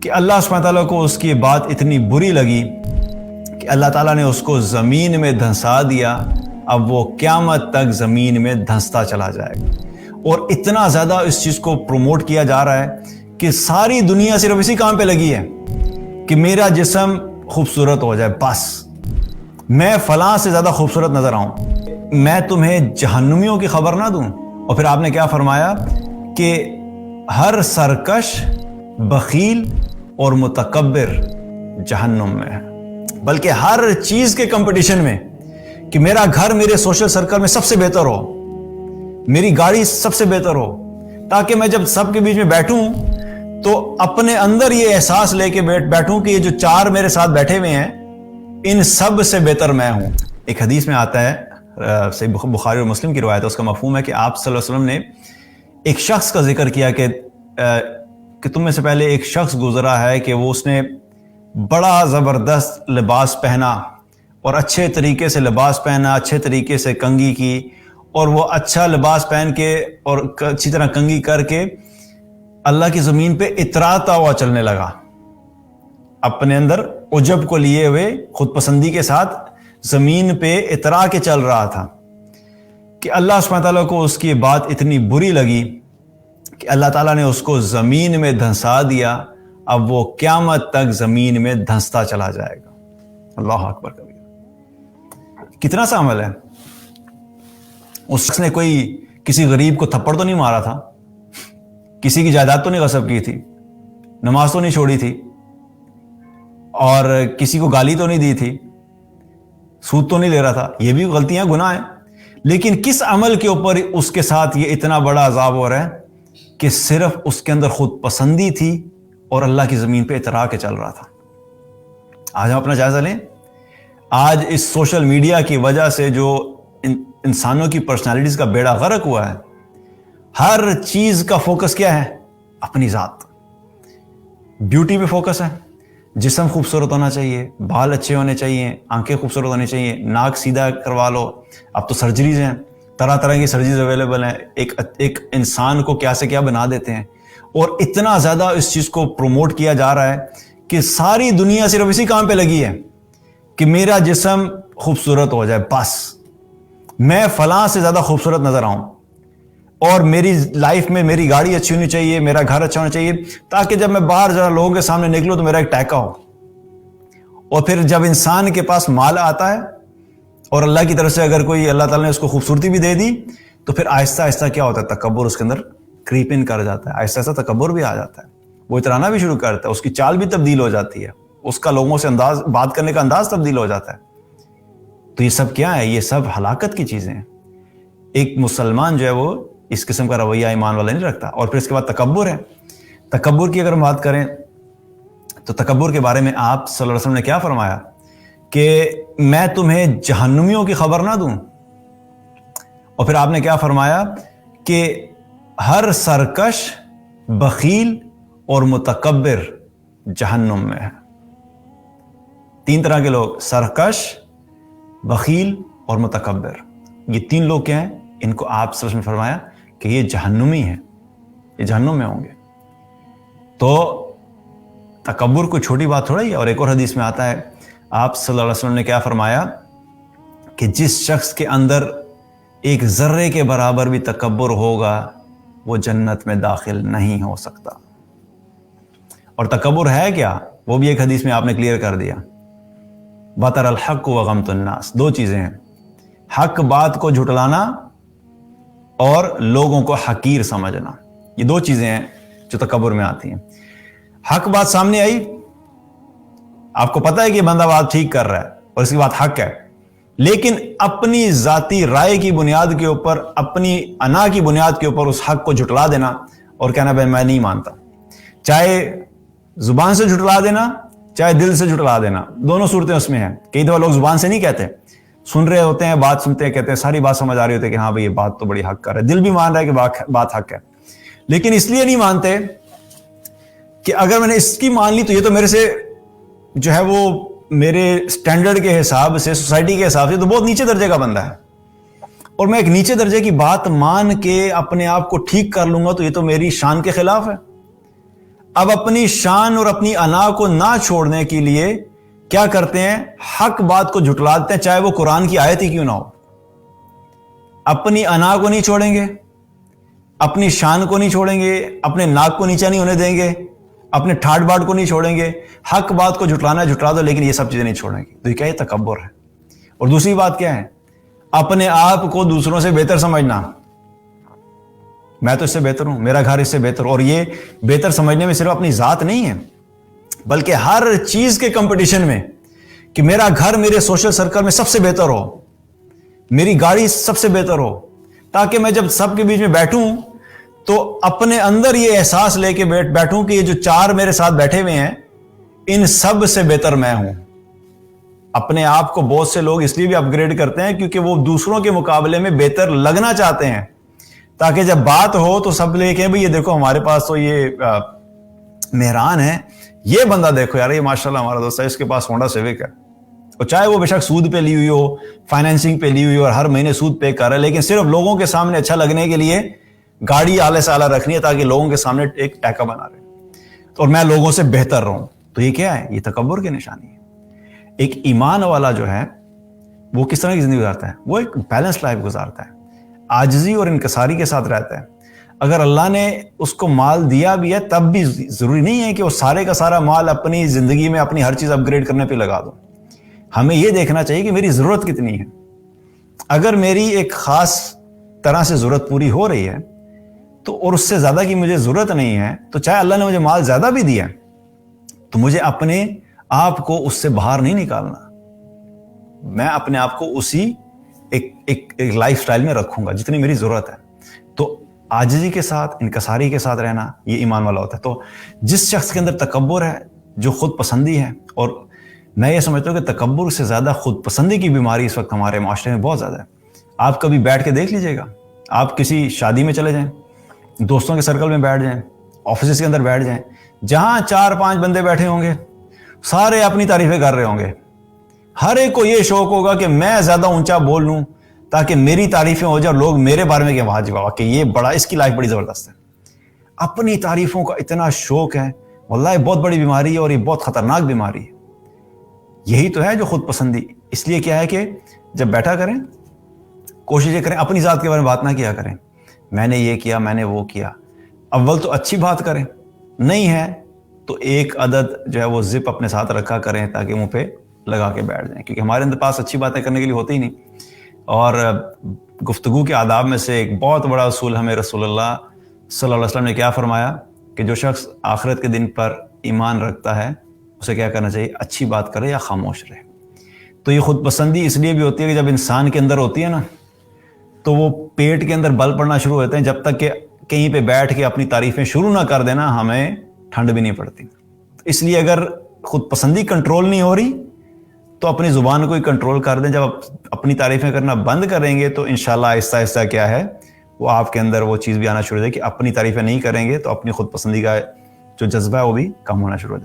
کہ اللہ سبحانہ تعالیٰ کو اس کی بات اتنی بری لگی کہ اللہ تعالیٰ نے اس کو زمین میں دھنسا دیا. اب وہ قیامت تک زمین میں دھنستا چلا جائے گا. اور اتنا زیادہ اس چیز کو پروموٹ کیا جا رہا ہے کہ ساری دنیا صرف اسی کام پہ لگی ہے کہ میرا جسم خوبصورت ہو جائے، بس میں فلاں سے زیادہ خوبصورت نظر آؤں، میں تمہیں جہنمیوں کی خبر نہ دوں. اور پھر آپ نے کیا فرمایا کہ ہر سرکش، بخیل اور متکبر جہنم میں ہے. بلکہ ہر چیز کے کمپٹیشن میں کہ میرا گھر میرے سوشل سرکل میں سب سے بہتر ہو، میری گاڑی سب سے بہتر ہو، تاکہ میں جب سب کے بیچ میں بیٹھوں تو اپنے اندر یہ احساس لے کے بیٹھوں کہ یہ جو چار میرے ساتھ بیٹھے ہوئے ہیں ان سب سے بہتر میں ہوں. ایک حدیث میں آتا ہے، صحیح بخاری اور مسلم کی روایت ہے، اس کا مفہوم ہے کہ آپ صلی اللہ علیہ وسلم نے ایک شخص کا ذکر کیا کہ تم میں سے پہلے ایک شخص گزرا ہے کہ وہ اس نے بڑا زبردست لباس پہنا اور اچھے طریقے سے لباس پہنا، اچھے طریقے سے کنگھی کی، اور وہ اچھا لباس پہن کے اور اچھی طرح کنگھی کر کے اللہ کی زمین پہ اتراتا ہوا چلنے لگا، اپنے اندر عجب کو لیے ہوئے خود پسندی کے ساتھ زمین پہ اترا کے چل رہا تھا کہ اللہ سبحانہ تعالیٰ کو اس کی بات اتنی بری لگی کہ اللہ تعالیٰ نے اس کو زمین میں دھنسا دیا. اب وہ قیامت تک زمین میں دھنستا چلا جائے گا. اللہ اکبر کبیر. کتنا سا عمل ہے. اس شخص نے کسی غریب کو تھپڑ تو نہیں مارا تھا، کسی کی جائیداد تو نہیں غصب کی تھی، نماز تو نہیں چھوڑی تھی، اور کسی کو گالی تو نہیں دی تھی، سود تو نہیں لے رہا تھا. یہ بھی غلطیاں، گناہ ہیں. لیکن کس عمل کے اوپر اس کے ساتھ یہ اتنا بڑا عذاب ہو رہا ہے کہ صرف اس کے اندر خود پسندی تھی اور اللہ کی زمین پہ اترا کے چل رہا تھا. آج ہم اپنا جائزہ لیں. آج اس سوشل میڈیا کی وجہ سے جو انسانوں کی پرسنالٹیز کا بیڑا غرق ہوا ہے، ہر چیز کا فوکس کیا ہے؟ اپنی ذات. بیوٹی پہ فوکس ہے، جسم خوبصورت ہونا چاہیے، بال اچھے ہونے چاہیے، آنکھیں خوبصورت ہونی چاہیے، ناک سیدھا کروا لو. اب تو سرجریز ہیں، طرح طرح کی سرجریز اویلیبل ہیں، ایک انسان کو کیا سے کیا بنا دیتے ہیں. اور اتنا زیادہ اس چیز کو پروموٹ کیا جا رہا ہے کہ ساری دنیا صرف اسی کام پہ لگی ہے کہ میرا جسم خوبصورت ہو جائے، بس میں فلاں سے زیادہ خوبصورت نظر آؤں، اور میری لائف میں میری گاڑی اچھی ہونی چاہیے، میرا گھر اچھا ہونا چاہیے، تاکہ جب میں باہر ذرا لوگوں کے سامنے نکلوں تو میرا ایک ٹیکا ہو. اور پھر جب انسان کے پاس مال آتا ہے اور اللہ کی طرف سے اگر کوئی اللہ تعالیٰ نے اس کو خوبصورتی بھی دے دی تو پھر آہستہ آہستہ کیا ہوتا ہے؟ تکبر اس کے اندر کریپ ان کر جاتا ہے. آہستہ آہستہ تکبر بھی آ جاتا ہے، وہ اترانا بھی شروع کرتا ہے، اس کی چال بھی تبدیل ہو جاتی ہے، اس کا لوگوں سے بات کرنے کا انداز تبدیل ہو جاتا ہے. تو یہ سب کیا ہے؟ یہ سب ہلاکت کی چیزیں ہیں. ایک مسلمان جو ہے وہ اس قسم کا رویہ ایمان والا نہیں رکھتا. اور پھر اس کے بعد تکبر ہے. تکبر کی اگر ہم بات کریں تو تکبر کے بارے میں آپ صلی اللہ علیہ وسلم نے کیا فرمایا کہ میں تمہیں جہنمیوں کی خبر نہ دوں. اور پھر آپ نے کیا فرمایا کہ ہر سرکش، بخیل اور متکبر جہنم میں ہے. 3 طرح کے لوگ، سرکش، بخیل اور متکبر. یہ 3 لوگ کیا ہیں؟ ان کو آپ صلی اللہ علیہ وسلم نے فرمایا کہ یہ جہنمی ہیں، یہ جہنم میں ہوں گے. تو تکبر کوئی چھوٹی بات تھوڑا ہی ہے. اور ایک اور حدیث میں آتا ہے، آپ صلی اللہ علیہ وسلم نے کیا فرمایا کہ جس شخص کے اندر ایک ذرے کے برابر بھی تکبر ہوگا وہ جنت میں داخل نہیں ہو سکتا. اور تکبر ہے کیا؟ وہ بھی ایک حدیث میں آپ نے کلیئر کر دیا. بطر الحق و غمت الناس. 2 چیزیں ہیں، حق بات کو جھٹلانا اور لوگوں کو حقیر سمجھنا. یہ 2 چیزیں ہیں جو تکبر میں آتی ہیں. حق بات سامنے آئی، آپ کو پتہ ہے کہ یہ بندہ بات ٹھیک کر رہا ہے اور اس کی بات حق ہے، لیکن اپنی ذاتی رائے کی بنیاد کے اوپر، اپنی انا کی بنیاد کے اوپر اس حق کو جھٹلا دینا اور کہنا بھائی میں نہیں مانتا. چاہے زبان سے جھٹلا دینا، چاہے دل سے جھٹلا دینا، دونوں صورتیں اس میں ہیں. کئی دفعہ لوگ زبان سے نہیں کہتے، سن رہے ہوتے ہیں، بات سنتے ہیں، کہتے ہیں ساری بات سمجھ آ رہی ہوتی ہے کہ ہاں بھائی یہ بات تو بڑی حق کر رہا ہے، دل بھی مان رہا ہے کہ بات حق ہے، لیکن اس لیے نہیں مانتے کہ اگر میں نے اس کی مان لی تو یہ تو میرے سے جو ہے وہ میرے سٹینڈرڈ کے حساب سے، سوسائٹی کے حساب سے تو بہت نیچے درجے کا بندہ ہے، اور میں ایک نیچے درجے کی بات مان کے اپنے آپ کو ٹھیک کر لوں گا تو یہ تو میری شان کے خلاف ہے. اب اپنی شان اور اپنی انا کو نہ چھوڑنے کے لیے کیا کرتے ہیں؟ حق بات کو جھٹلاتے ہیں، چاہے وہ قرآن کی آیت ہی کیوں نہ ہو۔ اپنی انا کو نہیں چھوڑیں گے، اپنی شان کو نہیں چھوڑیں گے، اپنے ناک کو نیچا نہیں ہونے دیں گے، اپنے ٹھاٹ باٹ کو نہیں چھوڑیں گے۔ حق بات کو جھٹلانا ہے جھٹلا دو، لیکن یہ سب چیزیں نہیں چھوڑیں گے۔ تو یہ کیا ہے؟ تکبر ہے۔ اور دوسری بات کیا ہے؟ اپنے آپ کو دوسروں سے بہتر سمجھنا، میں تو اس سے بہتر ہوں، میرا گھر اس سے بہتر۔ اور یہ بہتر سمجھنے میں صرف اپنی ذات نہیں ہے، بلکہ ہر چیز کے کمپٹیشن میں، کہ میرا گھر میرے سوشل سرکل میں سب سے بہتر ہو، میری گاڑی سب سے بہتر ہو، تاکہ میں جب سب کے بیچ میں بیٹھوں تو اپنے اندر یہ احساس لے کے بیٹھوں کہ یہ جو چار میرے ساتھ بیٹھے ہوئے ہیں ان سب سے بہتر میں ہوں۔ اپنے آپ کو بہت سے لوگ اس لیے بھی اپ گریڈ کرتے ہیں کیونکہ وہ دوسروں کے مقابلے میں بہتر لگنا چاہتے ہیں، تاکہ جب بات ہو تو سب لے کے بھئی یہ دیکھو ہمارے پاس تو یہ مہران ہے، یہ بندہ دیکھو یار، یہ ماشاءاللہ ہمارا دوست ہے، اس کے پاس ہونڈا سیوک ہے، اور چاہے وہ بے شک سود پہ لی ہوئی ہو، فائنینسنگ پہ لی ہوئی ہو اور ہر مہینے سود پے کر رہا ہے، لیکن صرف لوگوں کے سامنے اچھا لگنے کے لیے گاڑی اعلی سے اعلیٰ رکھنی ہے تاکہ لوگوں کے سامنے ایک ٹیکا بنا رہے اور میں لوگوں سے بہتر رہوں۔ تو یہ کیا ہے؟ یہ تکبر کی نشانی ہے۔ ایک ایمان والا جو ہے وہ کس طرح کی زندگی گزارتا ہے؟ وہ ایک بیلنس لائف گزارتا ہے، عاجزی اور انکساری کے ساتھ رہتا ہے۔ اگر اللہ نے اس کو مال دیا بھی ہے تب بھی ضروری نہیں ہے کہ وہ سارے کا سارا مال اپنی زندگی میں اپنی ہر چیز اپ گریڈ کرنے پہ لگا دو۔ ہمیں یہ دیکھنا چاہیے کہ میری ضرورت کتنی ہے۔ اگر میری ایک خاص طرح سے ضرورت پوری ہو رہی ہے تو اور اس سے زیادہ کی مجھے ضرورت نہیں ہے، تو چاہے اللہ نے مجھے مال زیادہ بھی دیا تو مجھے اپنے آپ کو اس سے باہر نہیں نکالنا، میں اپنے آپ کو اسی ایک لائف سٹائل میں رکھوں گا جتنی میری ضرورت ہے۔ تو عاجزی کے ساتھ، انکساری کے ساتھ رہنا، یہ ایمان والا ہوتا ہے۔ تو جس شخص کے اندر تکبر ہے، جو خود پسندی ہے، اور میں یہ سمجھتا ہوں کہ تکبر سے زیادہ خود پسندی کی بیماری اس وقت ہمارے معاشرے میں بہت زیادہ ہے۔ آپ کبھی بیٹھ کے دیکھ لیجئے گا، آپ کسی شادی میں چلے جائیں، دوستوں کے سرکل میں بیٹھ جائیں، آفیسز کے اندر بیٹھ جائیں، جہاں 4-5 بندے بیٹھے ہوں گے سارے اپنی تعریفیں کر رہے ہوں گے، ہر ایک کو یہ شوق ہوگا کہ میں زیادہ اونچا بول لوں تاکہ میری تعریفیں ہو جائے اور لوگ میرے بارے میں کہ واہ کہ یہ بڑا، اس کی لائف بڑی زبردست ہے۔ اپنی تعریفوں کا اتنا شوق ہے، واللہ یہ بہت بڑی بیماری ہے اور یہ بہت خطرناک بیماری ہے۔ یہی تو ہے جو خود پسندی۔ اس لیے کیا ہے کہ جب بیٹھا کریں کوشش یہ کریں اپنی ذات کے بارے میں بات نہ کیا کریں، میں نے یہ کیا، میں نے وہ کیا۔ اول تو اچھی بات کریں، نہیں ہے تو ایک عدد جو ہے وہ زپ اپنے ساتھ رکھا کریں تاکہ منہ پہ لگا کے بیٹھ جائیں، کیونکہ ہمارے اندر پاس اچھی باتیں کرنے کے لیے ہوتی ہی نہیں۔ اور گفتگو کے آداب میں سے ایک بہت بڑا اصول ہمیں رسول اللہ صلی اللہ علیہ وسلم نے کیا فرمایا کہ جو شخص آخرت کے دن پر ایمان رکھتا ہے اسے کیا کرنا چاہیے؟ اچھی بات کرے یا خاموش رہے۔ تو یہ خود پسندی اس لیے بھی ہوتی ہے کہ جب انسان کے اندر ہوتی ہے نا تو وہ پیٹ کے اندر بل پڑنا شروع ہوتے ہیں، جب تک کہ کہیں پہ بیٹھ کے اپنی تعریفیں شروع نہ کر دینا ہمیں ٹھنڈ بھی نہیں پڑتی۔ اس لیے اگر خود پسندی کنٹرول نہیں ہو رہی تو اپنی زبان کو ہی کنٹرول کر دیں۔ جب اپنی تعریفیں کرنا بند کریں گے تو انشاءاللہ آہستہ آہستہ کیا ہے وہ آپ کے اندر وہ چیز بھی آنا شروع ہو جائے کہ اپنی تعریفیں نہیں کریں گے تو اپنی خود پسندی کا جو جذبہ ہے وہ بھی کم ہونا شروع ہو جائے گا۔